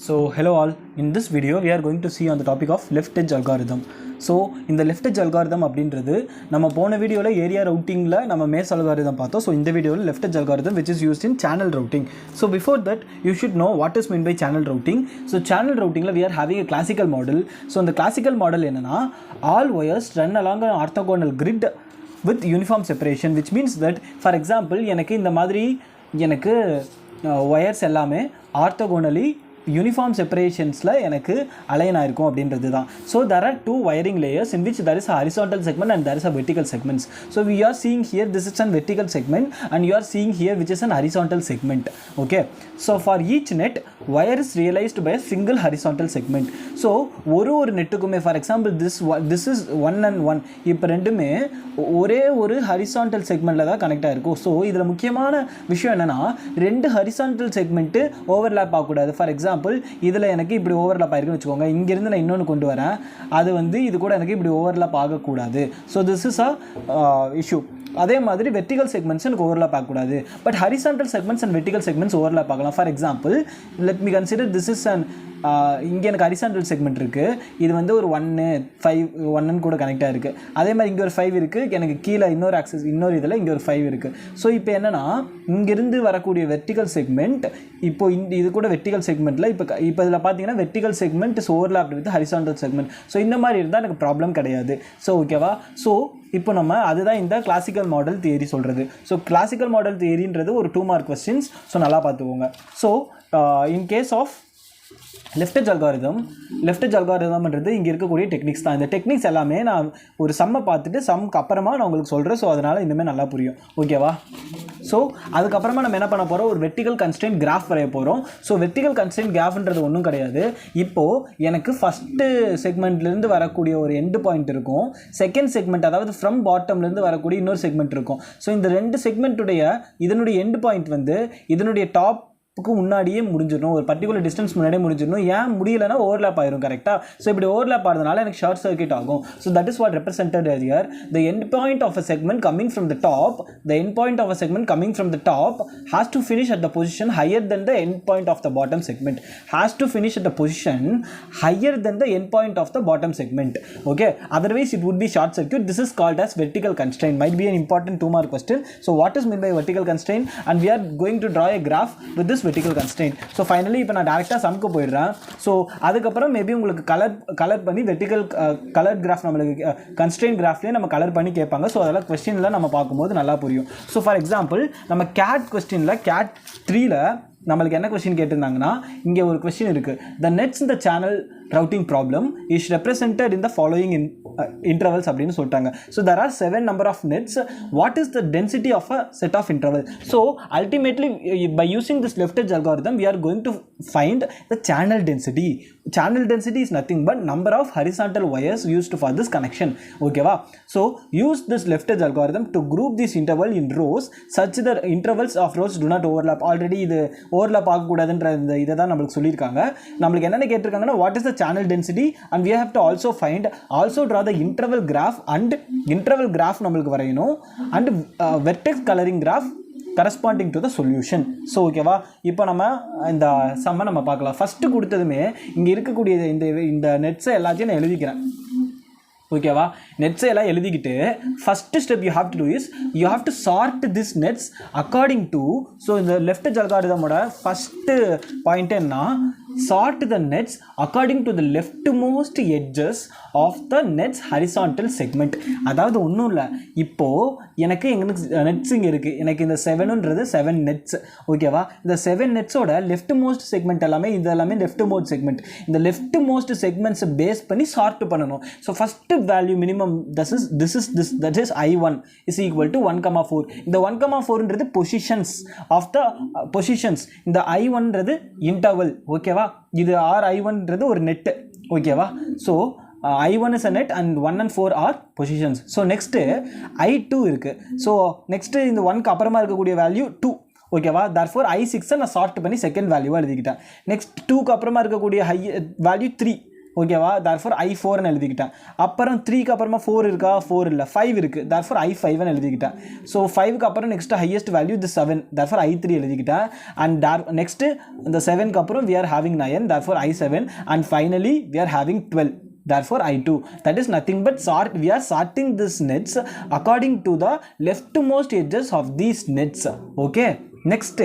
So hello all, in this video we are going to see on the topic of left edge algorithm. So இந்த left edge algorithm அப்படின்றது நம்ம போன வீடியோல area ரூட்டிங்ல நம்ம maze algorithm பார்த்தோம். So இந்த வீடியோல left edge algorithm which is used in channel routing. So before that you should know what is meant by channel routing. So channel routingல we are having a classical model. So இந்த classical model என்னன்னா all wires run along an orthogonal grid with uniform separation, which means that for example எனக்கு இந்த மாதிரி எனக்கு wires எல்லாமே orthogonally uniform separationsல எனக்கு align ஆயிருக்கும் அப்படின்றது தான். So there are two wiring layers in which there is a horizontal segment and there is a vertical segments. So we are seeing here this is a vertical segment and you are seeing here which is an horizontal segment. Okay, so for each net wire is realized by a single horizontal segment. So ஒரு நெட்டுக்குமே for example this is 1 and 1 இப்போ ரெண்டுமே ஒரே ஒரு horizontal segmentல தான் connect ஆயிருக்கும். So இதுல முக்கியமான விஷயம் என்னன்னா ரெண்டு horizontal segment overlap ஆகக்கூடாது. For example இதில் எனக்கு இப்படி ஓவர்லாப் ஆயிருக்குன்னு வச்சுக்கோங்க, இங்கிருந்து நான் இன்னொன்று கொண்டு வரேன், அது வந்து இது கூட எனக்கு இப்படி ஓவர்லாப் ஆகக்கூடாது. So this is a issue. அதே மாதிரி வெர்டிகல் செக்மெண்ட்ஸ் எனக்கு ஓவர்லாப் ஆகக்கூடாது, but horizontal segments and vertical segments overlap ஆகலாம். For example let me consider this is and இங்கே எனக்கு ஹரிசாண்டல் செக்மெண்ட் இருக்குது, இது வந்து ஒரு 1 கூட கனெக்ட் ஆகிருக்கு. அதே மாதிரி இங்கே ஒரு 5 இருக்குது, எனக்கு கீழே இன்னொரு ஆக்சஸ் இன்னொரு இதில் இங்கே ஒரு 5 இருக்குது. ஸோ இப்போ என்னென்னா இங்கேருந்து வரக்கூடிய வெர்டிகல் செக்மெண்ட் இப்போ இது கூட வெர்டிகல் செக்மெண்ட்டில் இப்போ இதில் பார்த்தீங்கன்னா vertical segment is overlap with horizontal segment. So இந்த மாதிரி இருந்தால் எனக்கு ப்ராப்ளம் கிடையாது. ஸோ ஓகேவா. ஸோ இப்போ நம்ம அதுதான் இந்த கிளாசிக்கல் மாடல் தியரி சொல்கிறது. ஸோ கிளாசிக்கல் மாடல் தியரின்றது ஒரு 2 மார்க் கொஸ்டின்ஸ். ஸோ நல்லா பார்த்துக்கோங்க. So in case of left edge அல்காரிதம்ன்றது இங்கே இருக்கக்கூடிய டெக்னிக்ஸ் தான். இந்த டெக்னிக்ஸ் எல்லாமே நான் ஒரு சம்மை பார்த்துட்டு சம்க்கு அப்புறமா நான் உங்களுக்கு சொல்கிறேன். ஸோ அதனால் இன்னுமே நல்லா புரியும். ஓகேவா. ஸோ அதுக்கப்புறமா நம்ம என்ன பண்ண போகிறோம், ஒரு வெர்டிகல் கன்ஸ்ட்ரெயின்ட் கிராஃப் வரைய போகிறோம். ஸோ வெர்டிகல் கன்ஸ்ட்ரெயின்ட் கிராஃப்ன்றது ஒன்றும் கிடையாது. இப்போது எனக்கு ஃபஸ்ட்டு செக்மெண்ட்லேருந்து வரக்கூடிய ஒரு எண்டு பாயிண்ட் இருக்கும், செகண்ட் செக்மெண்ட் அதாவது ஃப்ரம் பாட்டம்லேருந்து வரக்கூடிய இன்னொரு செக்மெண்ட் இருக்கும். ஸோ இந்த ரெண்டு செக்மெண்ட்டுடைய இதனுடைய எண்டு பாயிண்ட் வந்து இதனுடைய டாப் முன்னாடியே முடிஞ்சிடணும், ஒரு பர்டிகுலர் டிஸ்டன்ஸ் முன்னாடியே முடிஞ்சிடணும். ஏன் முடியலைன்னா ஓவர்லாப் ஆயிரும். கரெக்டாக. ஸோ இப்படி ஓவர்லாப் ஆகிறதுனால எனக்கு ஷார்ட் சர்க்யூட் ஆகும். So that is what represented here. The end point of a segment coming from the top, the end point of a segment coming from the top has to finish at the position higher than the end point of the bottom segment. Has to finish at the position higher than the end point of the bottom segment. Okay, otherwise it would be short circuit. This is called as vertical constraint. Might be an important 2 mark question. So what is meant by vertical constraint, and we are going to draw a graph with this vertical constraint. So finally இப்போ நான் டேரெக்டாக சம்க்கு போயிடுறேன். So அதுக்கப்புறம் maybe உங்களுக்கு colour பண்ணி vertical colour graph நம்மளுக்கு constraint கிராஃப்லேயே நம்ம colour பண்ணி கேட்பாங்க. ஸோ அதெல்லாம் கொஸ்டினில் நம்ம பார்க்கும்போது நல்லா புரியும். ஸோ ஃபார் எக்ஸாம்பிள் நம்ம கேட் கொஸ்டினில் கேட் 3ல நம்மளுக்கு என்ன கொஸ்டின் கேட்டிருந்தாங்கன்னா இங்கே ஒரு கொஸ்டின் இருக்குது. த நெட்ஸ் இந்த channel routing problem is represented in the following intervals அப்படின்னு சொல்லிட்டாங்க. So there are 7 number of nets. What is the density of a set of interval? So ultimately by using this left edge algorithm we are going to find the channel density. Channel density is nothing but number of horizontal wires used for this connection. Okay va. So use this left edge algorithm to group this interval in rows such that intervals of rows do not overlap. Already இது overlap ஆகக்கூடாதுன்ற இதை தான் நம்மளுக்கு சொல்லியிருக்காங்க. நம்மளுக்கு என்னென்ன கேட்டிருக்காங்கன்னா what is the channel density, and we have to also draw the interval graph, and interval graph நம்மளுக்கு வரையணும், and vertex coloring graph corresponding to the solution. So ஓகேவா. இப்போ நம்ம இந்த சம்மை நம்ம பார்க்கலாம். ஃபஸ்ட்டு கொடுத்ததுமே இங்கே இருக்கக்கூடிய இந்த நெட்ஸை எல்லாத்தையும் நான் எழுதிக்கிறேன். ஓகேவா. நெட்ஸை எல்லாம் எழுதிக்கிட்டு first step you have to do is you have to sort this nets according to. So இந்த லெஃப்ட் எட்ஜ் அல்காரிதமோட ஃபஸ்ட்டு பாயிண்ட் என்ன, sort the nets according to the leftmost edges of the nets horizontal segment. அதாவது ஒன்றும் இல்லை, இப்போது எனக்கு nets இங்கே இருக்குது, எனக்கு இந்த 7ன்றது 7 நெட்ஸ். ஓகேவா. இந்த 7 நெட்ஸோட லெஃப்ட் மோஸ்ட் செக்மெண்ட் எல்லாமே இது எல்லாமே லெஃப்ட் மோஸ்ட் செக்மெண்ட். இந்த லெஃப்ட் மோஸ்ட் செக்மெண்ட்ஸை பேஸ் பண்ணி சார்ட் பண்ணணும். So first value minimum that is I1 is equal to 1,4. இந்த 1,4ன்றது பொசிஷன்ஸ் ஆஃப் த பொசிஷன்ஸ். இந்த I1ன்றது இன்டர்வல். ஓகேவா. இது I1ன்றது ஒரு நெட்டு. ஓகேவா. So I1 is a net and 1 and 4 are positions. So next I2 இருக்குது. So next இந்த 1க்கு அப்புறமா இருக்கக்கூடிய வேல்யூ 2. ஓகேவா. தர்ஃபோர் I6 நான் சார்ட் பண்ணி செகண்ட் வேல்யூவாக எழுதிக்கிட்டேன். நெக்ஸ்ட் 2க்கு அப்புறமா இருக்கக்கூடிய வேல்யூ 3. ஓகேவா therefore I4 ன்னு எழுதிக்கிட்டேன் அப்புறம் 3 க்கு அப்புறமா 4 இருக்கா 4 இல்ல 5 இருக்கு therefore I5 ன்னு எழுதிக்கிட்டேன் so 5 க்கு அப்புறம் next highest value the 7 therefore I3 எழுதிக்கிட்டேன் and next the 7 க்கு அப்புறம் we are having 9 therefore I7 and finally we are having 12 therefore I2 that is nothing but we are sorting these nets according to the leftmost edges of these nets okay next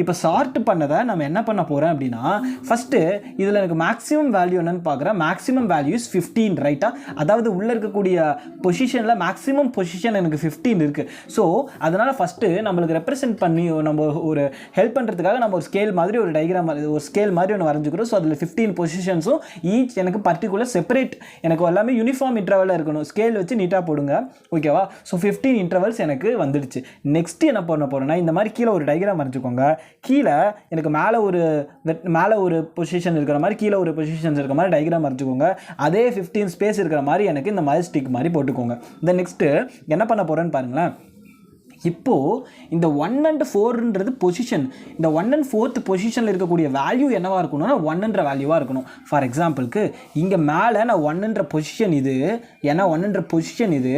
இப்போ chart பண்ணதை நம்ம என்ன பண்ண போறோம் அப்படின்னா first இதுல எனக்கு maximum value என்னன்னு பார்க்குறேன் மேக்ஸிமம் வேல்யூ இஸ் 15 ரைட்டா அதாவது உள்ள இருக்கக்கூடிய பொசிஷன்ல மேக்ஸிமம் பொசிஷன் எனக்கு 15 இருக்கு ஸோ அதனால ஃபர்ஸ்ட் நம்மளுக்கு ரெப்ரசென்ட் பண்ணி நம்ம ஒரு ஹெல்ப் பண்றதுக்காக நம்ம ஒரு ஸ்கேல் மாதிரி ஒரு டயக்ராம் ஒரு ஸ்கேல் மாதிரி ஒன்று வரைஞ்சுக்கிறோம் ஸோ அதில் 15 பொசிஷன்ஸும் ஈச் எனக்கு பர்டிகுலர் செப்பரேட் எனக்கு எல்லாமே யூனிஃபார்ம் இன்டர்வலில் இருக்கணும் ஸ்கேல் வச்சு நீட்டாக போடுங்க ஓகேவா ஸோ 15 இன்டர்வல்ஸ் எனக்கு வந்துடுச்சு நெக்ஸ்ட் என்ன பண்ண போறேன்னா இந்த மாதிரி கீழே ஒரு டயக்ராம் வரைஞ்சுக்கோங்க கீழே எனக்கு மேலே ஒரு பொசிஷன் இருக்கிற மாதிரி கீழே ஒரு பொசிஷன்ஸ் இருக்கிற மாதிரி டயக்ராம் வரைஞ்சுக்கோங்க அதே 15 ஸ்பேஸ் இருக்கிற மாதிரி எனக்கு இந்த மாதிரி ஸ்டிக் மாதிரி போட்டுக்கோங்க இந்த நெக்ஸ்ட் என்ன பண்ண போறேன்னு பாருங்களேன் இப்போ இந்த 1 and 4ன்றது பொசிஷன் இந்த 1 and 4th பொசிஷனில் இருக்கக்கூடிய வேல்யூ என்னவா இருக்கணும்னா 1ன்ற வேல்யூவாக இருக்கணும் ஃபார் எக்ஸாம்பிளுக்கு இங்கே மேலே நான் 1ன்ற பொசிஷன் இது ஏன்னா 1ன்ற பொசிஷன் இது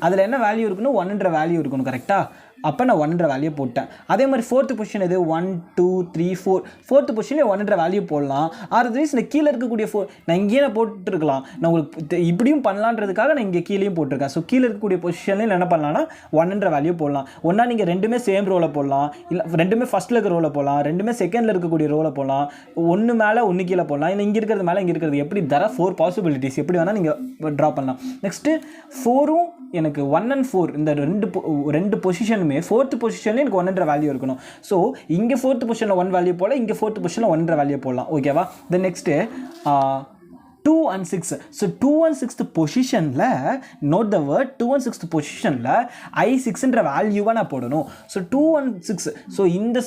அதில் என்ன வேல்யூ இருக்கணும் 1ன்ற வேல்யூ இருக்கணும் கரெக்டாக அப்போ நான் 1ன்ற வேல்யூ போட்டேன் அதே மாதிரி 4th பொசிஷன் எது 1 2 3 4 4th பொசிஷனில் 1ன்ற வேல்யூ போடலாம் அதர்வைஸ் நான் கீழே இருக்கக்கூடிய நான் இங்கேயே நான் போட்டுருக்கலாம் நான் உங்களுக்கு இப்படியும் பண்ணலான்றதுக்காக நான் இங்கே கீழேயும் போட்டிருக்கேன் ஸோ கீழே இருக்கக்கூடிய பொசிஷனில் என்ன பண்ணலாம்னா 1ன்ற வேல்யூ போடலாம் ஒன்றா நீங்கள் ரெண்டுமே சேம் ரோவில் போடலாம் இல்லை ரெண்டுமே ஃபஸ்ட்டில் இருக்கிற ரோவில் போடலாம் ரெண்டுமே செகண்டில் இருக்கக்கூடிய ரோவில் போடலாம் ஒன்று மேலே ஒன்று கீழே போடலாம் இல்லை இங்கே இருக்கிறது மேலே இங்கே இருக்கிறது எப்படி தர 4 பாசிபிலிட்டிஸ் எப்படி வேணால் நீங்கள் ட்ரா பண்ணலாம் நெக்ஸ்ட்டு 4ம் எனக்கு 1 and 4 இந்த ரெண்டு பொசிஷனுமே 4th பொசிஷன்ல எனக்கு 1ன்ற வேல்யூ இருக்கணும் ஸோ இங்கே 4th பொசிஷனில் 1 வேல்யூ போடலாம் இங்கே 4th பொசிஷனில் 1ன்ற வேல்யூ போடலாம் ஓகேவா then next 2 and 6 so 2 and 6th பொசிஷனில் note the word 2 and 6th பொசிஷனில் I6ன்ற வேல்யூவாக நான் போடணும் ஸோ 2 and 6 ஸோ இந்த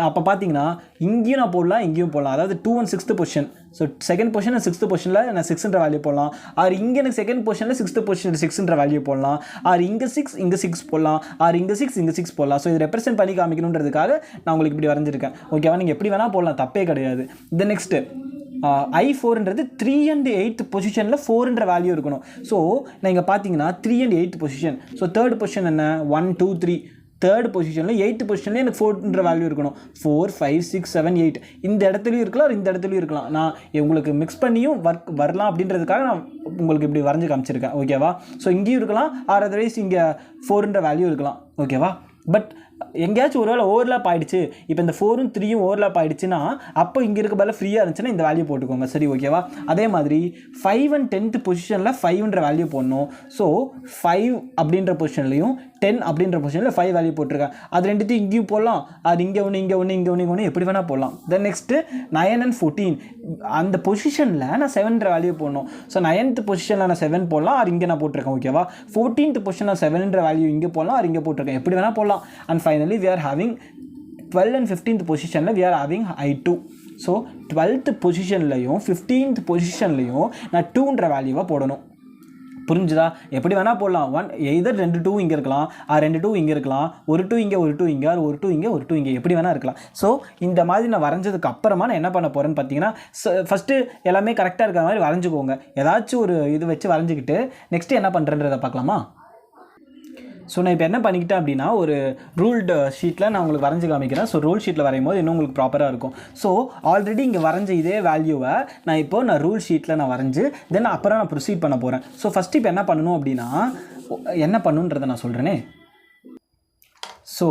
அப்போ பார்த்தீங்கன்னா இங்கேயும் நான் போடலாம் இங்கேயும் போடலாம் அதாவது 2 and 6th position so second position 6th பொசிஷனில் நான் 6ன்ற வேல்யூ போடலாம் ஆர் இங்கே எனக்கு செகண்ட் பொசிஷனில் 6th பொசிஷன் 6ன்ற வேல்யூ போடலாம் ஆர் இங்கே 6 போடலாம் ஆர் இங்கே 6 போடலாம் ஸோ இது ரெப்ரசென்ட் பண்ணி காமிக்கணுன்றதுக்காக நான் உங்களுக்கு இப்படி வரைஞ்சிருக்கேன் ஓகேவா நீங்கள் எப்படி வேணால் போடலாம் தப்பே கிடையாது இந்த நெக்ஸ்ட்டு I4ன்றது 3 and 8th பொசிஷனில் 4ன்ற வேல்யூ இருக்கணும் ஸோ நான் இங்கே பார்த்தீங்கன்னா 3 and 8th position so third position என்ன 1 2 3 தேர்ட் பொசிஷனில் 8th பொசிஷனில் எனக்கு 4ன்ற வேல்யூ இருக்கணும் 4 5 6 7 8 இந்த இடத்துலையும் இருக்கலாம் இந்த இடத்துலையும் இருக்கலாம் நான் உங்களுக்கு மிக்ஸ் பண்ணியும் வரலாம் அப்படின்றதுக்காக நான் உங்களுக்கு இப்படி வரைஞ்சி காமிச்சிருக்கேன் ஓகேவா ஸோ இங்கேயும் இருக்கலாம் ஆர் அதர்வைஸ் இங்கே 4ன்ற வேல்யூ இருக்கலாம் ஓகேவா பட் எங்கேயாச்சும் ஒரு வேளை ஓவர்லாப் ஆகிடுச்சு இப்போ இந்த 4ம் 3யும் ஓவர்லாப் ஆகிடுச்சுன்னா அப்போ இங்கே இருக்க பதில் ஃப்ரீயாக இருந்துச்சுன்னா இந்த வேல்யூ போட்டுக்கோங்க சரி ஓகேவா அதே மாதிரி 5 and 10th பொசிஷனில் 5ன்ற வேல்யூ போடணும் ஸோ 5 அப்படின்ற பொசிஷன்லையும் 10 அப்படின்ற பொசிஷனில் 5 வேல்யூ போட்டிருக்கேன் அது ரெண்டுத்தையும் இங்கேயும் போடலாம் அது இங்கே ஒன்று எப்படி வேணால் போடலாம் தென் நெக்ஸ்ட்டு 9 and 14 அந்த பொசிஷனில் நான் 7ன்ற வேல்யூ போடணும் ஸோ 9th பொசிஷனில் நான் 7 போடலாம் அது இங்கே நான் போட்டிருக்கேன் ஓகேவா 14th பொசிஷனில் 7ன்ற வேல்யூ இங்கே போடலாம் அது இங்கே போட்டிருக்கேன் எப்படி வேணால் போடலாம் and finally we are having 12 and 15th பொசிஷனில் we are having I2 so 12th பொசிஷன்லையும் 15th பொசிஷன்லையும் நான் 2ன்ற வேல்யூவாக போடணும் புரிஞ்சுதா எப்படி வேணால் போடலாம் எய்தர் 2 2 இங்கே இருக்கலாம் 2 2 இங்கே இருக்கலாம் ஒரு 2 இங்கே ஒரு 2 இங்கே ஒரு 2 இங்கே ஒரு 2 இங்கே எப்படி வேணால் இருக்கலாம் ஸோ இந்த மாதிரி நான் வரைஞ்சதுக்கு அப்புறமா நான் என்ன பண்ண போகிறேன்னு பார்த்தீங்கன்னா ஃபஸ்ட்டு எல்லாமே கரெக்டாக இருக்கிற மாதிரி வரைஞ்சிக்கோங்க ஏதாச்சும் ஒரு இது வச்சு வரைஞ்சிக்கிட்டு நெக்ஸ்ட்டு என்ன பண்ணுறேன்றதை பார்க்கலாமா ஸோ நான் இப்போ என்ன பண்ணிக்கிட்டேன் அப்படின்னா ஒரு ரூல்டு ஷீட்டில் நான் உங்களுக்கு வரைஞ்சி காமிக்கிறேன் ஸோ ரூல் ஷீட்டில் வரையும் போது இன்னும் உங்களுக்கு ப்ராப்பராக இருக்கும் ஸோ ஆல்ரெடி இங்கே வரைஞ்ச இதே வேல்யூவை நான் ரூல் ஷீட்டில் நான் வரைஞ்சி தென் அப்புறம் நான் ப்ரொசீட் பண்ண போகிறேன் ஸோ ஃபஸ்ட்டு இப்போ என்ன பண்ணணும் அப்படின்னா என்ன பண்ணுன்றதை நான் சொல்கிறேனே ஸோ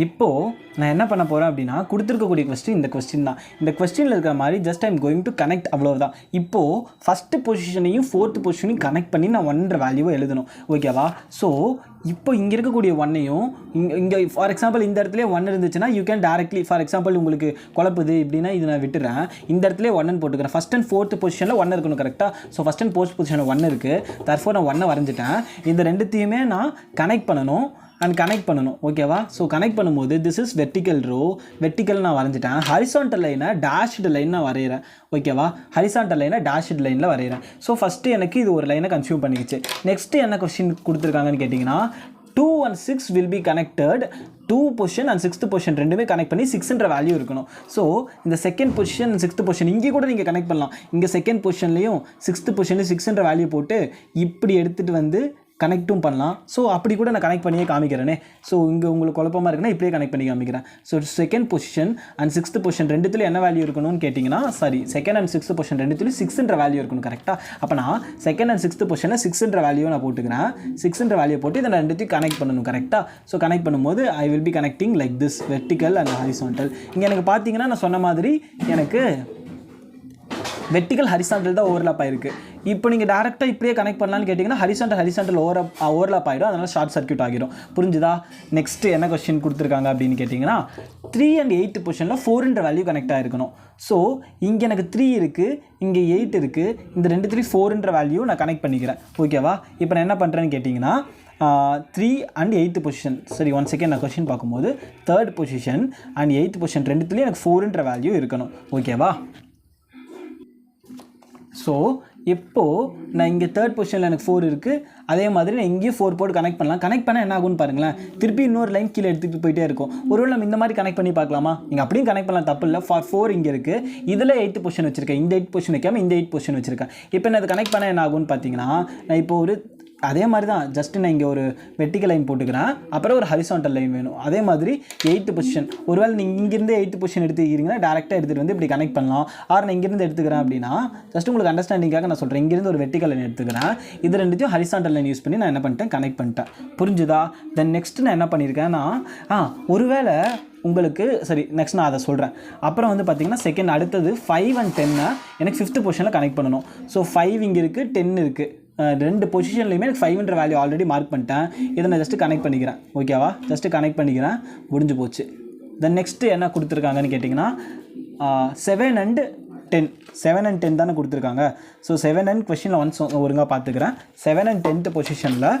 இப்போது நான் என்ன பண்ண போகிறேன் அப்படின்னா கொடுத்துருக்கக்கூடிய கொஸ்டின் இந்த கொஸ்டின் தான் இந்த கொஸ்டினில் இருக்கிற மாதிரி just I'm going to connect அவ்வளோதான் இப்போது ஃபஸ்ட்டு பொசிஷனையும் 4th பொசிஷனையும் கனெக்ட் பண்ணி நான் 1ன்ற வேல்யூவை எழுதணும் ஓகேவா ஸோ இப்போ இங்கே இருக்கக்கூடிய 1ஐயும் இங்கே ஃபார் எக்ஸாம்பிள் இந்த இடத்துல 1 இருந்துச்சுன்னா you can directly for example உங்களுக்கு குழப்புது இப்படின்னா இது நான் விட்டுறேன் இந்த இடத்துல 1ன்னு போட்டுக்கிறேன் ஃபஸ்ட் அண்ட் 4th பொசிஷனில் 1 இருக்கணும் கரெக்டாக ஸோ ஃபஸ்ட் அண்ட் 4th பொசிஷனில் 1 இருக்குது தர்ஃபோர் நான் 1 வரைஞ்சிட்டேன் இந்த ரெண்டுத்தையுமே நான் கனெக்ட் பண்ணணும் அண்ட் கனெக்ட் பண்ணணும் ஓகேவா ஸோ கனெக்ட் பண்ணும்போது this is vertical row vertical நான் வரைஞ்சிட்டேன் ஹரிசான்டல் லைனை டேஷ்டு லைன் நான் வரைகிறேன் ஓகேவா ஹரிசான்டல் லைனை டேஷ்டு லைனில் வரைகிறேன் ஸோ ஃபஸ்ட்டு எனக்கு இது ஒரு லைனை கன்சியூம் பண்ணிக்கிச்சு நெக்ஸ்ட்டு என்ன கொஸ்டின் கொடுத்துருக்காங்கன்னு கேட்டிங்கன்னா 2 and 6 will be connected 2 position and 6th position ரெண்டுமே கனெக்ட் பண்ணி 6ன்ற வேல்யூ இருக்கணும். ஸோ இந்த second position and 6th position இங்கே கூட நீங்கள் கனெக்ட் பண்ணலாம். இங்கே செகண்ட் பொசிஷன்லையும் 6th பொசிஷன்லையும் 6ன்ற வேல்யூ போட்டு இப்படி எடுத்துகிட்டு வந்து கனெக்ட்டும் பண்ணலாம். ஸோ அப்படி கூட நான் கனெக்ட் பண்ணியே காமிக்கிறேனே. ஸோ இங்கே உங்களுக்கு குழப்பமாக இருக்குன்னா இப்படியே கனெக்ட் பண்ணி காமிக்கிறேன். So second position and 6th position ரெண்டுத்துலையும் என்ன வேல்யூ இருக்கணும்னு கேட்டிங்கன்னா, sorry, second and 6th position ரெண்டுத்துலையும் 6ன்ற வேல்யூ இருக்கணும். கரெக்டாக? அப்போ நான் செகண்ட் அண்ட் 6th பொசிஷனில் 6ன்ற வேல்யூ நான் போட்டுக்கிறேன். 6ன்ற வேல்யூ போட்டு இதை ரெண்டுத்தையும் கனெக்ட் பண்ணணும். கரெக்டாக? ஸோ கனெக்ட் பண்ணும்போது I will be connecting like this, vertical and horizontal. இங்கே எனக்கு பார்த்தீங்கன்னா நான் சொன்ன மாதிரி எனக்கு வெர்டிக்கல் ஹரிசான்டல் தான் ஓவர்லாப் ஆயிருக்கு. இப்போ நீங்கள் டேரெக்டாக இப்படியே கனெக்ட் பண்ணலான்னு கேட்டிங்கன்னா ஹரிசான்டல் ஓவர்லாப் ஆகிடும். அதனால் ஷார்ட் சர்க்யூட் ஆகிடும். புரிஞ்சுதா? நெக்ஸ்ட்டு என்ன கொஸ்டின் கொடுத்துருக்காங்க அப்படின்னு கேட்டிங்கன்னா, 3 and 8 பொசிஷனில் 4ன்ற வேல்யூ கனெக்ட் ஆகிருக்கணும். ஸோ இங்கே எனக்கு 3 இருக்குது, இங்கே 8 இருக்குது. இந்த 2 4ன்ற வேல்யூ நான் கனெக்ட் பண்ணிக்கிறேன். ஓகேவா? இப்போ நான் என்ன பண்ணுறேன்னு கேட்டிங்கன்னா 3 and 8th பொசிஷன், சரி 1 செகண்ட், நான் கொஸ்டின் பார்க்கும்போது 3rd position and 8th position ரெண்டுத்துலேயும் எனக்கு 4ன்ற வேல்யூ இருக்கணும். ஓகேவா? ஸோ இப்போது நான் இங்கே 3rd பொசிஷனில் எனக்கு 4 இருக்குது. அதே மாதிரி நான் இங்கேயும் 4 போட்டு கனெக்ட் பண்ணலாம். கனெக்ட் பண்ணால் என்ன ஆகும்னு பாருங்களேன். திருப்பி இன்னொரு லைன் கீழே எடுத்துகிட்டு போயிட்டே இருக்கும். ஒருவேளை நம்ம இந்த மாதிரி கனெக்ட் பண்ணி பார்க்கலாமா? இங்கே அப்படியும் கனெக்ட் பண்ணலாம், தப்பு இல்லை. 4 இங்கே இருக்குது, இதில் 8th பொசிஷன் வச்சுருக்கேன். இந்த 8th பொசிஷன் வைக்காமல் இந்த 8th பொசிஷன் வச்சுருக்கேன். இப்போ நான் அதை கனெக்ட் பண்ணால் என்ன ஆகும்னு பார்த்தீங்கன்னா, நான் இப்போ ஒரு அதே மாதிரி தான் ஜஸ்ட்டு நான் இங்கே ஒரு வெர்டிக்கல் லைன் போட்டுக்கிறேன். அப்புறம் ஒரு ஹரிசான்டல் லைன் வேணும். அதே மாதிரி 8th பொசிஷன், ஒருவேளை நீங்கள் இங்கேருந்து 8th பொசிஷன் எடுத்துக்கிறீங்கன்னா டேரெக்டாக எடுத்துகிட்டு வந்து இப்படி கனெக்ட் பண்ணலாம். நான் இங்கேருந்து எடுத்துக்கிறேன் அப்படின்னா ஜஸ்ட் உங்களுக்கு அண்டர்ஸ்டாண்டிங்காக நான் சொல்கிறேன். இங்கேருந்து ஒரு வெர்டிக்கல் லைன் எடுத்துக்கிறேன். இது ரெண்டுத்தையும் ஹரிசான்டல் லைன் யூஸ் பண்ணி நான் என்ன பண்ணிட்டேன், கனெக்ட் பண்ணிட்டேன். புரிஞ்சுதா? தென் நெக்ஸ்ட்டு நான் என்ன பண்ணியிருக்கேன்னா, ஒருவேளை உங்களுக்கு சரி, நெக்ஸ்ட் நான் அதை சொல்கிறேன். அப்புறம் வந்து பார்த்தீங்கன்னா செகண்ட் அடுத்தது 5 and 10 எனக்கு 5th பொசிஷனில் கனெக்ட் பண்ணணும். ஸோ 5 இங்கே இருக்குது, 10 இருக்குது. ரெண்டு பொசிஷன்லையுமே எனக்கு 5ன்ற வேல்யூ ஆல்ரெடி மார்க் பண்ணிட்டேன். இதை நான் ஜஸ்ட்டு கனெக்ட் பண்ணிக்கிறேன். ஓகேவா? ஜஸ்ட்டு கனெக்ட் பண்ணிக்கிறேன், முடிஞ்சு போச்சு. தென் நெக்ஸ்ட்டு என்ன கொடுத்துருக்காங்கன்னு கேட்டிங்கன்னா 7 and 10 தானே கொடுத்துருக்காங்க. ஸோ 7 and கொஷினில் ஒன்ஸ் ஒழுங்காக பார்த்துக்கிறேன். 7 and 10th பொசிஷனில்,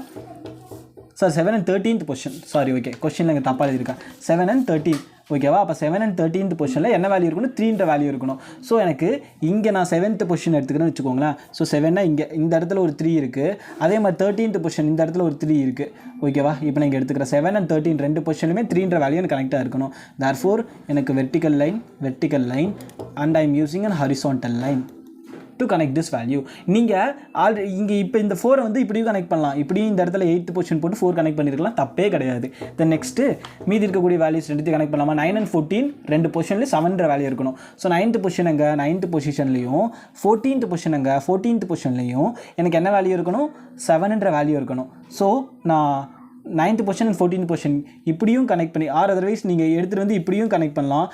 sir 7 and 13th position, sorry, okay, கொஷினில் இங்கே தப்பாக எழுதியிருக்கேன். 7 and 13, ஓகேவா? அப்போ 7 and 13th பொசிஷனில் என்ன வேல்யூ இருக்கணும், 3ன்ற வேல்யூ இருக்கணும். ஸோ எனக்கு இங்கே நான் 7th பொசிஷன் எடுத்துக்கிறேன்னு வச்சுக்கோங்களேன். ஸோ 7 இங்கே இந்த இடத்துல ஒரு 3 இருக்குது. அதே மாதிரி 13th பொசிஷன் இந்த இடத்துல ஒரு 3 இருக்குது. ஓகேவா? இப்போ நான் இங்கே எடுத்துக்கிறேன் 7 and 13 ரெண்டு பொசிஷனுமே 3ன்ற வேல்யூ எனக்கு கனெக்டாக இருக்கணும். தேர்ஃபோர் எனக்கு vertical line and I am using an horizontal line to connect this value. நீங்கள் ஆல்ரெடி இங்கே இப்போ இந்த 4 வந்து இப்படியும் கனெக்ட் பண்ணலாம். இப்படியும் இந்த இடத்துல 8th பொசிஷன் போட்டு 4 கனெக்ட் பண்ணியிருக்கலாம், தப்பே கிடையாது. தென் நெக்ஸ்ட்டு மீதி இருக்கக்கூடிய வேல்யூஸ் ரெண்டுத்தையும் கனெக்ட் பண்ணலாமா? 9 and 14 ரெண்டு பொசிஷன்லேயும் 7ன்ற வேல்யூ இருக்கணும். ஸோ 9th பொசிஷன் எங்கே, 9th பொசிஷன்லையும் 14th பொசிஷன் எங்கே, 14th பொசிஷன்லையும் எனக்கு என்ன வேல்யூ இருக்கணும், 7ன்ற வேல்யூ இருக்கணும். ஸோ நான் 9th position and 14th position இப்படியும் கனெக்ட் பண்ணி அதர்வைஸ் நீங்கள் எடுத்துகிட்டு வந்து இப்படியும் கனெக்ட் பண்ணலாம்.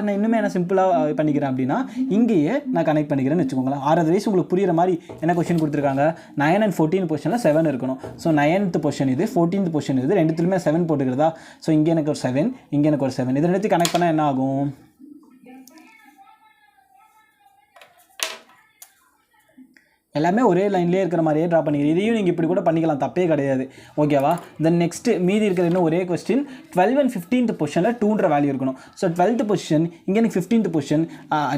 நான் இன்னுமே என்ன சிம்பிளாக பண்ணிக்கிறேன் அப்படின்னா இங்கேயே நான் கனெக்ட் பண்ணிக்கிறேன்னு வச்சுக்கோங்களேன். அதர்வைஸ் உங்களுக்கு புரிகிற மாதிரி என்ன கொஸ்டின் கொடுத்துருக்காங்க, 9 and 14 பொசிஷனில் 7 இருக்கணும். ஸோ 9th பொசிஷன் இது, 14th பொசிஷன் இது, ரெண்டுத்துலையுமே 7 போட்டுக்கிறதா. ஸோ இங்கே எனக்கு ஒரு 7, இங்கே எனக்கு ஒரு 7, இது ரெண்டுத்தையும் கனெக்ட் பண்ணால் என்ன ஆகும், எல்லாமே ஒரே லைன்லேயே இருக்கிற மாதிரியே ட்ரா பண்ணிக்கிறேன். இதையும் நீங்கள் இப்படி கூட பண்ணிக்கலாம், தப்பே கிடையாது. ஓகேவா? தென் நெக்ஸ்ட்டு மீதி இருக்கிற இன்னும் ஒரே கொஸ்டின் 12 and 15th பொசிஷனில் 2ன்ற வேல்யூ இருக்கணும். ஸோ 12th பொசிஷன் இங்கே எனக்கு 15th பொசிஷன்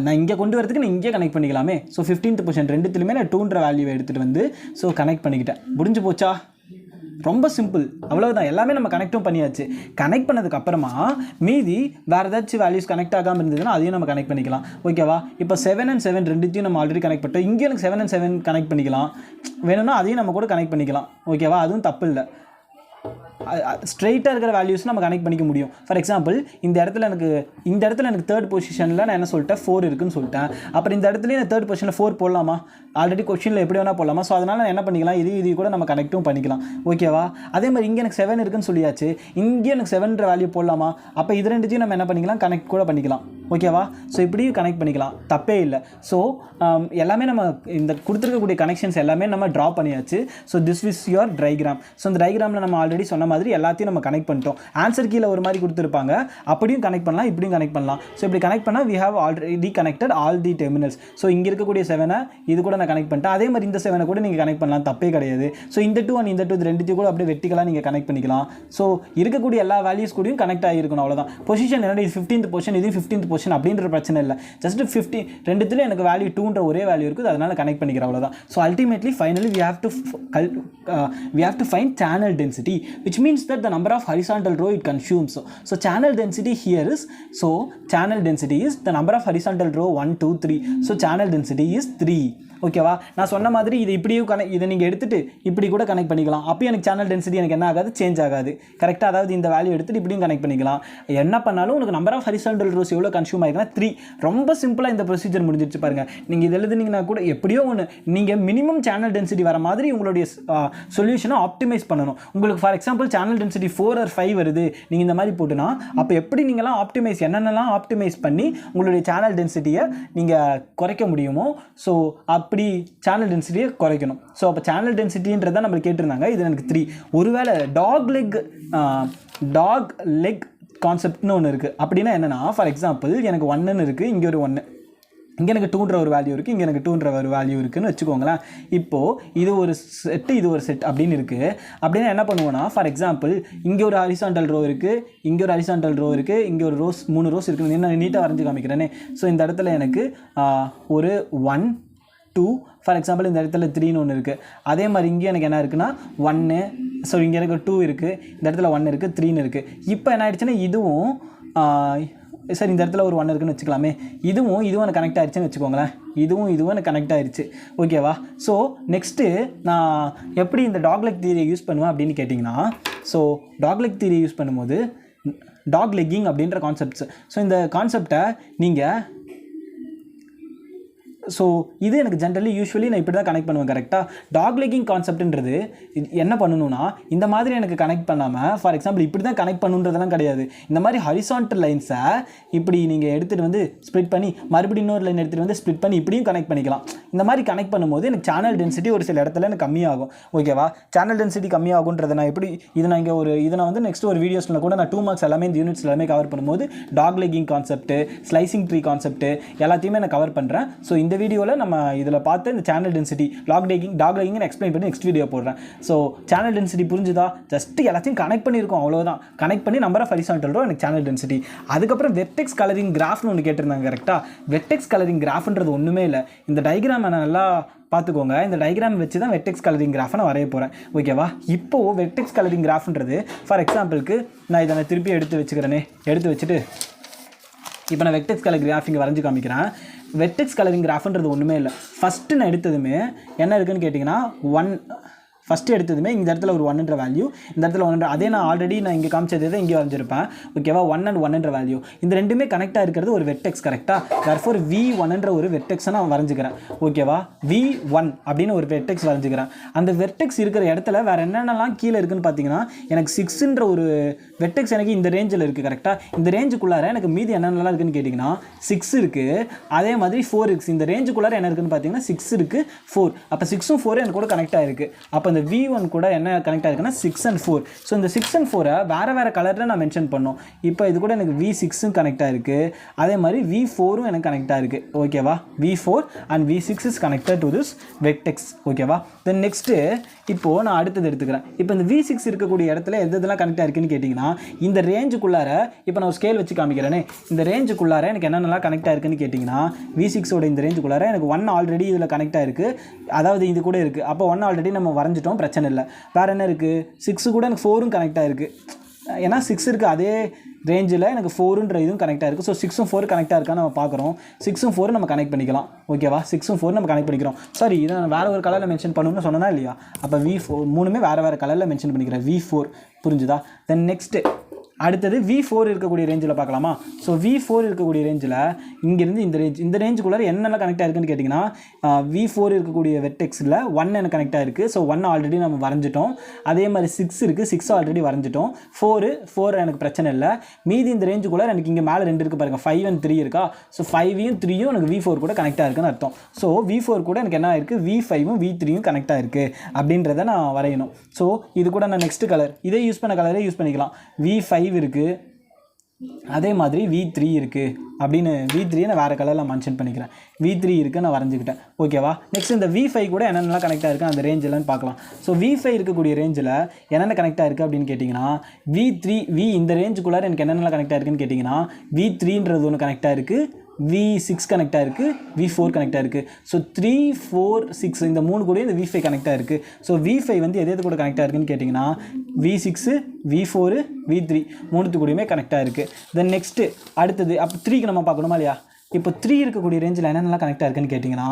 நான் இங்கே கொண்டு வரதுக்கு நான் இங்கே கனெக்ட் பண்ணிக்கலாமே. ஸோ 15th பொசிஷன் ரெண்டுத்துலையுமே நான் 2ன்ற வேல்யூவை எடுத்துகிட்டு வந்து ஸோ கனெக்ட் பண்ணிக்கிட்டேன். முடிஞ்சு போச்சா? ரொம்ப சிம்பிள், அவ்வளோதான். எல்லாமே நம்ம கனெக்டும் பண்ணியாச்சு. கனெக்ட் பண்ணதுக்கு அப்புறமா மீதி வேறு ஏதாச்சும் வேல்யூஸ் கனெக்ட் ஆகாமல் இருந்ததுன்னா அதையும் நம்ம கனெக்ட் பண்ணிக்கலாம். ஓகேவா? இப்போ 7 and 7 ரெண்டுத்தையும் நம்ம ஆல்ரெடி கனெக்ட் பண்ணிட்டோம். இங்கே எனக்கு 7 and 7 கனெக்ட் பண்ணிக்கலாம், வேணும்னா அதையும் நம்ம கூட கனெக்ட் பண்ணிக்கலாம். ஓகேவா? அதுவும் தப்பு இல்லை. ஸ்ட்ரெயிட்டாக இருக்கிற வேல்யூஸ் நம்ம கனெக்ட் பண்ணிக்க முடியும். ஃபார் எக்ஸாம்பிள் இந்த இடத்துல எனக்கு 3rd பொசிஷனில் நான் என்ன சொல்லிட்டேன், 4 இருக்குன்னு சொல்லிட்டேன். அப்புறம் இந்த இடத்துலேயே நான் 3rd பொசிஷனில் 4 போடலாமா? ஆல்ரெடி கொஸ்டினில் எப்படி வேணால் போடலாமா? ஸோ அதனால் நான் என்ன பண்ணிக்கலாம், இது கூட நம்ம கனெக்ட்டும் பண்ணிக்கலாம். ஓகேவா? அதே மாதிரி இங்கே எனக்கு 7 இருக்குன்னு சொல்லியாச்சு, இங்கே எனக்கு 7ன்ற வேல்யூ போடலாமா? அப்போ இது ரெண்டுத்தையும் நம்ம என்ன பண்ணிக்கலாம், கனெக்ட் கூட பண்ணிக்கலாம். ஓகேவா? ஸோ இப்படியும் கனெக்ட் பண்ணிக்கலாம், தப்பே இல்லை. ஸோ எல்லாமே நம்ம இந்த கொடுத்துருக்கக்கூடிய கனெக்ஷன்ஸ் எல்லாமே நம்ம ட்ரா பண்ணியாச்சு. So this is your trigram. ஸோ இந்த ட்ரைகிராமில் நம்ம ஆல்ரெடி சொன்ன மாதிரி எல்லாத்தையும் நம்ம கனெக்ட் பண்ணிட்டோம். ஆன்சர் கீழே ஒரு மாதிரி கொடுத்துருப்பாங்க, அப்படியும் கனெக்ட் பண்ணலாம், இப்படியும் கனெக்ட் பண்ணலாம். ஸோ இப்படி கனெக்ட் பண்ணால் we have already connected all the terminals. So இங்கே இருக்கக்கூடிய 7 இது கூட நான் கனெக்ட் பண்ணிட்டேன். அதே மாதிரி இந்த 7 கூட நீங்கள் கனெக்ட் பண்ணலாம், தப்பே கிடையாது. ஸோ இந்த 2 and இந்த 2 ரெண்டுத்தையும் கூட அப்படியே வெர்டிகலாக நீங்கள் கனெக்ட் பண்ணிக்கலாம். ஸோ இருக்கக்கூடிய எல்லா வேல்யூஸ் கூடயும் கனெக்ட் ஆகிருக்கணும், அவ்வளோதான். பொசிஷன் என்னோட இது 15th பொசிஷன், இது 15th பொசிஷன் அப்படின்ற பிரச்சனை இல்லை. ஜஸ்ட் 50 ரெண்டுத்துல எனக்கு வேல்யூ 2ன்ற ஒரே வேல்யூ இருக்குது, அதனால கனெக்ட் பண்ணிக்கிறேன் அவ்வளோதான். So ultimately finally we have to find channel density, which means that the number of horizontal row it consumes. So channel density here is, so channel density is the number of horizontal row 1 2 3. So channel density is 3. ஓகேவா? நான் சொன்ன மாதிரி இது இப்படியும் இதை நீங்கள் எடுத்துகிட்டு இப்படி கூட கனெக்ட் பண்ணிக்கலாம். அப்போயும் எனக்கு சேனல் டென்சிட்டி எனக்கு என்ன ஆகாது, சேஞ்ச் ஆகாது. கரெக்டாக, அதாவது இந்த வேல்யூ எடுத்துகிட்டு இப்படியும் கனெக்ட் பண்ணிக்கலாம். என்ன பண்ணாலும் உங்களுக்கு நம்பர் ஆஃப் ஹரிசாண்டல் ரோஸ் எவ்வளோ கன்சியூம் ஆகிருக்குன்னா 3. ரொம்ப சிம்பிளாக இந்த ப்ரொசீஜர் முடிஞ்சிருச்சு பாருங்கள். நீங்கள் இது எழுதுனீங்கன்னா கூட எப்படியோ ஒன்று நீங்கள் மினிமம் சேனல் டென்சிட்டி வர மாதிரி உங்களுடைய சொல்யூஷனை ஆப்டிமைஸ் பண்ணணும். உங்களுக்கு for example channel density 4 or 5 வருது, நீங்கள் இந்த மாதிரி போட்டுனா அப்போ எப்படி நீங்களாம் ஆப்டிமைஸ் என்னென்னலாம் ஆப்டிமைஸ் பண்ணி உங்களுடைய சேனல் டென்சிட்டியை நீங்கள் குறைக்க முடியுமோ, ஸோ அப்படி சேனல் டென்சிட்டியை குறைக்கணும். ஸோ அப்போ சேனல் டென்சிட்டின்றதை நம்ம கேட்டிருந்தாங்க. இது எனக்கு 3. ஒருவேளை டாக் லெக் கான்செப்ட்னு ஒன்று இருக்குது. அப்படின்னா என்னென்னா, ஃபார் எக்ஸாம்பிள் எனக்கு 1ன்னு இருக்குது, இங்கே ஒரு 1, இங்கே எனக்கு 2ன்ற ஒரு வேல்யூ இருக்குது, இங்கே எனக்கு 2ன்ற ஒரு வேல்யூ இருக்குதுன்னு வச்சுக்கோங்களேன். இப்போது இது ஒரு செட்டு, இது ஒரு செட் அப்படின்னு இருக்குது. அப்படின்னா என்ன பண்ணுவோன்னா, ஃபார் எக்ஸாம்பிள் இங்கே ஒரு ஹரிசாண்டல் ரோ இருக்குது, இங்கே ஒரு ஹரிசாண்டல் ரோ இருக்குது, இங்கே ஒரு 3 ரோஸ் இருக்குது. நான் நீட்டாக வரைஞ்சி காமிக்கிறேனே. ஸோ இந்த இடத்துல எனக்கு ஒரு 1 2, ஃபார் எக்ஸாம்பிள் இந்த இடத்துல 3ன்னு ஒன்று இருக்குது. அதே மாதிரி இங்கே எனக்கு என்ன இருக்குன்னா 1, ஸோ இங்கே எனக்கு 2 இருக்குது, இந்த இடத்துல 1 இருக்குது, 3ன்னு இருக்குது. இப்போ என்ன ஆயிடுச்சுன்னா இதுவும் சரி, இந்த இடத்துல ஒரு 1 இருக்குன்னு வச்சுக்கலாமே, இதுவும் எனக்கு கனெக்ட் ஆகிடுச்சுன்னு வச்சுக்கோங்களேன். இதுவும் எனக்கு கனெக்ட் ஆகிடுச்சு. ஓகேவா? ஸோ நெக்ஸ்ட்டு நான் எப்படி இந்த டாக்லெக் தியரியை யூஸ் பண்ணுவேன் அப்படின்னு கேட்டிங்கன்னா, ஸோ டாக்லெக் தியரியை யூஸ் பண்ணும்போது டாக் லெக்கிங் அப்படின்ற கான்செப்ட்ஸ். ஸோ இந்த கான்செப்டை நீங்கள், ஸோ இது எனக்கு ஜென்ரலி யூஸ்வலி நான் இப்படி தான் கனெக்ட் பண்ணுவேன். கரெக்டாக, டாக் லெக்கிங் கான்செப்ட்ன்றது என்ன பண்ணணும்னா, இந்த மாதிரி எனக்கு கனெக்ட் பண்ணாமல் ஃபார் எக்ஸாம்பிள் இப்படி தான் கனெக்ட் பண்ணுன்றதெல்லாம் கிடையாது. இந்த மாதிரி ஹரிசாண்டல் லைன்ஸை இப்படி நீங்கள் எடுத்துகிட்டு வந்து ஸ்ப்ளிட் பண்ணி மறுபடியும் இன்னொரு லைன் எடுத்துகிட்டு வந்து ஸ்ப்ளிட் பண்ணி இப்படியும் கனெக்ட் பண்ணிக்கலாம். இந்த மாதிரி கனெக்ட் பண்ணும்போது எனக்கு சேனல் டென்சிட்டி ஒரு சில இடத்துல எனக்கு கம்மியாகும். ஓகேவா? சேனல் டென்சிட்டி கம்மியாகுன்றதை நான் எப்படி இதை நான் வந்து நெக்ஸ்ட் ஒரு வீடியோஸில் கூட நான் 2 மார்க்ஸ் எல்லாமே இந்த யூனிட்ஸ் எல்லாமே கவர் பண்ணும்போது dog legging concept, slicing tree concept எல்லாத்தையுமே நான் கவர் பண்ணுறேன். ஸோ இந்த வீடியோவில் நம்ம இதில் பார்த்து இந்த channel density dog legging explain பண்ணி நெக்ஸ்ட் வீடியோ போடுறேன். ஸோ சேனல் டென்சிட்டி புரிஞ்சுதா? ஜஸ்ட் எல்லாத்தையும் கனெக்ட் பண்ணியிருக்கோம், அவ்வளோதான். கனெக்ட் பண்ணி நம்பர் ஆஃப் ஹரிசாண்டல் ரோ எனக்கு சேனல் டென்சிட்டி. அதுக்கப்புறம் வெர்டெக்ஸ் கலரிங் கிராஃப்னு ஒன்று கேட்டிருந்தாங்க. கரெக்டாக, வெர்டெக்ஸ் கலரிங் கிராஃப்ன்றது ஒன்றுமே இல்லை. இந்த டயக்ராம் நான் நல்லா பார்த்துக்கோங்க. இந்த டயக்ராம் வச்சு தான் வெர்டெக்ஸ் கலரிங் கிராஃபை நான் வரைய போகிறேன். ஓகேவா? இப்போது வெர்டெக்ஸ் கலரிங் கிராஃப்ன்றது ஃபார் எக்ஸாம்பிளுக்கு நான் இதை திருப்பி எடுத்து வச்சுட்டு இப்போ நான் வெர்டெக்ஸ் கலர் கிராஃபிங் வரைஞ்சி காமிக்கிறேன். வெர்டெக்ஸ் கலரிங் கிராஃப்ன்றது ஒன்றுமே இல்லை. ஃபஸ்ட்டு நான் எடுத்ததுமே என்ன இருக்குதுன்னு கேட்டிங்கன்னா 1, ஃபஸ்ட்டு எடுத்ததுமே இந்த இடத்துல ஒரு 1ன்ற வேல்யூ, இந்த இடத்துல 1, அதே நான் ஆல்ரெடி நான் இங்கே காமிச்சது தான் இங்கே வரைஞ்சிருப்பேன். ஓகேவா? 1 and 1ன்ற வேல்யூ, இந்த ரெண்டுமே கனெக்டாக இருக்கிறது ஒரு வெர்டெக்ஸ். கரெக்டாக, தர்ஃபோர் V1ன்ற ஒரு வெர்டெக்ஸை நான் வரைஞ்சிக்கிறேன். ஓகேவா? V1 அப்படின்னு ஒரு வெர்டெக்ஸ் வரைஞ்சிக்கிறேன். அந்த வெர்டெக்ஸ் இருக்கிற இடத்துல வேறு என்னென்னலாம் கீழே இருக்குதுன்னு பார்த்தீங்கன்னா, எனக்கு 6ன்ற ஒரு வெர்டெக்ஸ் எனக்கு இந்த ரேஞ்சில் இருக்குது. கரெக்டாக, இந்த ரேஞ்சுக்குள்ளார எனக்கு மீதி என்னென்னலாம் இருக்குதுன்னு கேட்டிங்கன்னா 6 இருக்குது, அதே மாதிரி 4 இருக்குது. இந்த ரேஞ்சுக்குள்ளார என்ன இருக்குதுன்னு பார்த்தீங்கன்னா 6 இருக்குது, 4. அப்போ 6ம் 4 எனக்கு கூட கனெக்ட் ஆகிருக்கு. அப்போ இந்த V1 கூட என்ன கனெக்ட் ஆகிருக்குன்னா 6 and 4. ஸோ இந்த 6 and 4 வேறு கலரில் நான் மென்ஷன் பண்ணோம். இப்போ இது கூட எனக்கு V6ம் கனெக்ட் ஆகிருக்கு, அதே மாதிரி V4ம் எனக்கு கனெக்ட் ஆகிருக்கு. ஓகேவா? V4 and V6 is connected to this vertex. ஓகேவா? தென் நெக்ஸ்ட்டு இப்போது நான் அடுத்தது எடுத்துக்கிறேன். இப்போ இந்த V6 இருக்கக்கூடிய இடத்துல எதெல்லாம் கனெக்ட் ஆகிருக்குன்னு கேட்டிங்கன்னா, இந்த ரேஞ்சுக்குள்ளார இப்போ நான் ஒரு ஸ்கேல் வச்சு காமிக்கிறேனே, இந்த ரேஞ்சுக்குள்ளார எனக்கு என்னென்னலாம் கனெக்ட் ஆகிருக்குன்னு கேட்டிங்கன்னா, V6ஓட இந்த ரேஞ்சுக்குள்ளார எனக்கு 1 ஆல்ரெடி இதில் கனெக்ட் ஆகிருக்கு, அதாவது இது கூட இருக்குது. அப்போ 1 ஆல்ரெடி நம்ம வரைஞ்சிட்டோம், பிரச்சனை இல்லை. வேறு என்ன இருக்குது? 6 கூட எனக்கு 4ம் கனெக்ட் ஆகிருக்கு. ஏன்னா 6 இருக்குது, அதே ரேஞ்சில் எனக்கு 4ன்ற இதுவும் கனெக்ட் ஆகிருக்கு. ஸோ 6ம் 4 கனெக்டாக இருக்கான்னு நம்ம பார்க்குறோம். 6ம் 4 நம்ம கனெக்ட் பண்ணிக்கலாம். ஓகேவா? 6ம் 4 நம்ம கனெக்ட் பண்ணிக்கிறோம். சாரி, இதை நான் வேறு ஒரு கலரில் மென்ஷன் பண்ணணும்னு சொன்னேன்னா இல்லையா? அப்போ V4 3மே வேறு கலரில் மென்ஷன் பண்ணிக்கிறேன். V4 புரிஞ்சுதா? தென் நெக்ஸ்ட்டு அடுத்தது V4 இருக்கக்கூடிய ரேஞ்சில் பார்க்கலாமா? ஸோ V4 இருக்கக்கூடிய ரேஞ்சில் இங்கேருந்து இந்த ரேஞ்சுக்குள்ளே என்னெல்லாம் கனெக்ட் ஆகிருக்குன்னு கேட்டிங்கன்னா, V4 இருக்கக்கூடிய வெர்டெக்ஸில் 1 எனக்கு கனெக்ட் ஆகிருக்கு. ஸோ 1 ஆல்ரெடி நம்ம வரைஞ்சிட்டோம். அதே மாதிரி 6 இருக்குது, 6 ஆல்ரெடி வரைஞ்சிட்டோம். 4 எனக்கு பிரச்சனை இல்லை. மீதி இந்த ரேஞ்சுக்குள்ளே எனக்கு இங்கே மேலே 2 இருக்குது பாருங்கள், 5 and 3 இருக்கா? ஸோ 5ம் 3யும் எனக்கு V4 கூட கனெக்ட் ஆகிருக்குன்னு அர்த்தம். ஸோ V4 கூட எனக்கு என்ன ஆகிருக்கு? V5ம் V3யும் கனெக்ட் ஆகிருக்கு அப்படின்றத நான் வரையணும். ஸோ இது கூட நான் நெக்ஸ்ட் கலர் இதே யூஸ் பண்ண கலரே யூஸ் பண்ணிக்கலாம். V5 இருக்குது, அதே மாதிரி V3 இருக்குது அப்படின்னு V3 நான் வேறு கலரில் மென்ஷன் பண்ணிக்கிறேன். V3 இருக்குது நான் வரைஞ்சிக்கிட்டேன். ஓகேவா? நெக்ஸ்ட் இந்த V5 கூட என்னென்னலாம் கனெக்டாக இருக்குது அந்த ரேஞ்செல்லாம் பார்க்கலாம். ஸோ V5 இருக்கக்கூடிய ரேஞ்சில் என்னென்ன கனெக்டாக இருக்குது அப்படின்னு கேட்டிங்கன்னா V3 இந்த ரேஞ்சுக்குள்ளார எனக்கு என்னென்னலாம் கனெக்டாக இருக்குன்னு கேட்டிங்கன்னா V3ன்றது ஒன்று கனெக்டாக இருக்குது, V6 கனெக்டாக இருக்குது, V4 கனெக்டாக இருக்குது. ஸோ 3, 4, 6 இந்த 3 கூட இந்த V5 கனெக்டாக இருக்குது. ஸோ V5 வந்து எது கூட கனெக்டாக இருக்குன்னு கேட்டிங்கன்னா V6, V4, V3 மூணுத்து கூடயுமே கனெக்டாக இருக்குது. தென் நெக்ஸ்ட்டு அடுத்தது அப்போ 3க்கு நம்ம பார்க்கணுமா இல்லையா? இப்போ 3 இருக்கக்கூடிய ரேஞ்சில் என்னென்னலாம் கனெக்டாக இருக்குன்னு கேட்டிங்கன்னா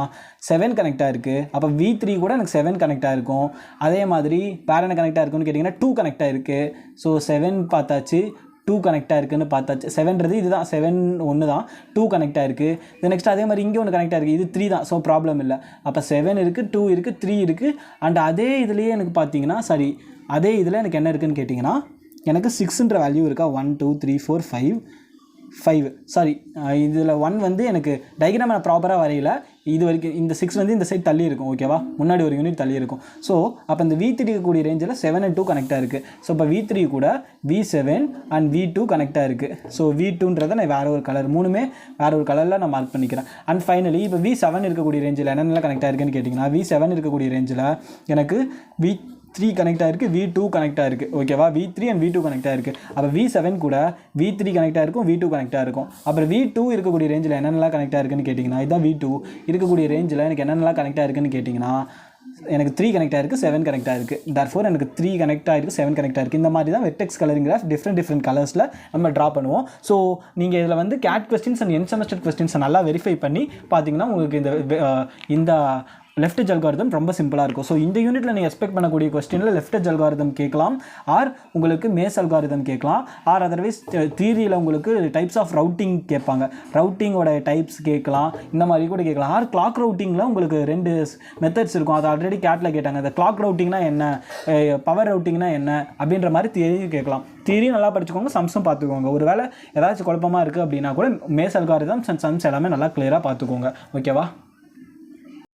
7 கனெக்டாக இருக்குது. அப்போ V3 கூட எனக்கு 7 கனெக்டாக இருக்கும். அதே மாதிரி வேறு என்ன கனெக்டாக இருக்குன்னு கேட்டிங்கன்னா 2 கனெக்டாக இருக்குது. ஸோ 7 பார்த்தாச்சு, 2 கனெக்டாக இருக்குதுன்னு பார்த்தாச்சு. 7ன்றது இதுதான், 7 ஒன்று தான், 2 கனெக்டாக இருக்குது. இது நெக்ஸ்ட் அதே மாதிரி இங்கே ஒன்று கனெக்டாக இருக்குது, இது 3 தான். ஸோ ப்ராப்ளம் இல்லை. அப்போ 7 இருக்குது, 2 இருக்குது, 3 இருக்குது. அண்ட் அதே இதுலேயே எனக்கு பார்த்தீங்கன்னா அதே இதில் எனக்கு என்ன இருக்குதுன்னு கேட்டிங்கன்னா எனக்கு 6ன்ற வேல்யூ இருக்கா. 1 2 3 4 5 சாரி, இதில் 1 வந்து எனக்கு டயக்ராம் நான் ப்ராப்பராக வரையில. இது வரைக்கும் இந்த 6 வந்து இந்த சைட் தள்ளி இருக்கும். ஓகேவா? முன்னாடி ஒரு யூனிட் தள்ளி இருக்கும். ஸோ அப்போ இந்த V3 இருக்கக்கூடிய ரேஞ்சில் 7 and 2 கனெக்டாக இருக்குது. ஸோ இப்போ V3 கூட V7 and V2 கனெக்டாக இருக்குது. ஸோ V2ன்றதை நான் வேறு ஒரு கலர், மூணுமே வேறு ஒரு கலரில் நான் மார்க் பண்ணிக்கிறேன். அண்ட் ஃபைனலி இப்போ V7 இருக்கக்கூடிய ரேஞ்சில் என்னென்னலாம் கனெக்டாக இருக்குன்னு கேட்டிங்கன்னா V7 இருக்கக்கூடிய ரேஞ்சில் எனக்கு V3 கனெக்டாக இருக்குது, V2 கனெக்டாக இருக்குது. ஓகேவா? V3 and V2 கனெக்டாக இருக்குது. அப்போ V7 கூட V3 கனெக்டாக இருக்கும், V2 கனெக்டாக இருக்கும். அப்புறம் V2 இருக்கக்கூடிய ரேஞ்சில் என்னென்னலாம் கனெக்டாக இருக்குன்னு கேட்டிங்கன்னா இதுதான் V2 இருக்கக்கூடிய ரேஞ்சில் எனக்கு என்னென்னலாம் கனெக்டாக இருக்குன்னு கேட்டிங்கன்னா எனக்கு 3 கனெக்டாக இருக்குது, 7 கனெக்டாக இருக்குது. தேர்ஃபோர் எனக்கு 3 கனெக்டாக இருக்குது, 7 கனெக்டாக இருக்குது. இந்த மாதிரி தான் வெர்டெக்ஸ் கலரிங் கிராஃப் டிஃப்ரெண்ட் கலர்ஸில் நம்ம ட்ரா பண்ணுவோம். ஸோ நீங்கள் இதில் வந்து கேட் கொஸ்டின்ஸ் அண்ட் என் செமஸ்டர் கொஸ்டின்ஸை நல்லா வெரிஃபை பண்ணி பார்த்தீங்கன்னா உங்களுக்கு இந்த லெஃப்ட் எட்ஜ் அல்காரிதம் ரொம்ப சிம்பிளாக இருக்கும். ஸோ இந்த யூனிட்டில் நீங்கள் எக்ஸ்பெக்ட் பண்ணக்கூடிய கொஸ்டினில் லெஃப்ட் எட்ஜ் அல்காரிதம் கேட்கலாம், ஆர் உங்களுக்கு மேஸ் அல்காரிதம் கேட்கலாம், ஆர் அதர்வைஸ் தியரியில் உங்களுக்கு டைப்ஸ் ஆஃப் ரவுட்டிங் கேட்பாங்க, ரவுட்டிங்கோட டைப்ஸ் கேட்கலாம், இந்த மாதிரி கூட கேட்கலாம். ஆர் கிளாக் ரவுட்டிங்கில் உங்களுக்கு 2 மெத்தட்ஸ் இருக்கும். அது ஆல்ரெடி கேட்டில் கேட்டாங்க. அந்த கிளாக் ரவுட்டிங்னா என்ன, பவர் ரவுட்டிங்னா என்ன அப்படின்ற மாதிரி தியரியும் கேட்கலாம். தியரியும் நல்லா படிச்சுக்கோங்க, சம்ஸும் பார்த்துக்கோங்க. ஒரு வேளை ஏதாச்சும் குழப்பமாக இருக்குது அப்படின்னா கூட மேஸ் அல்காரிதம் சம்ஸ் எல்லாமே நல்லா கிளியராக பார்த்துக்கோங்க. ஓகேவா?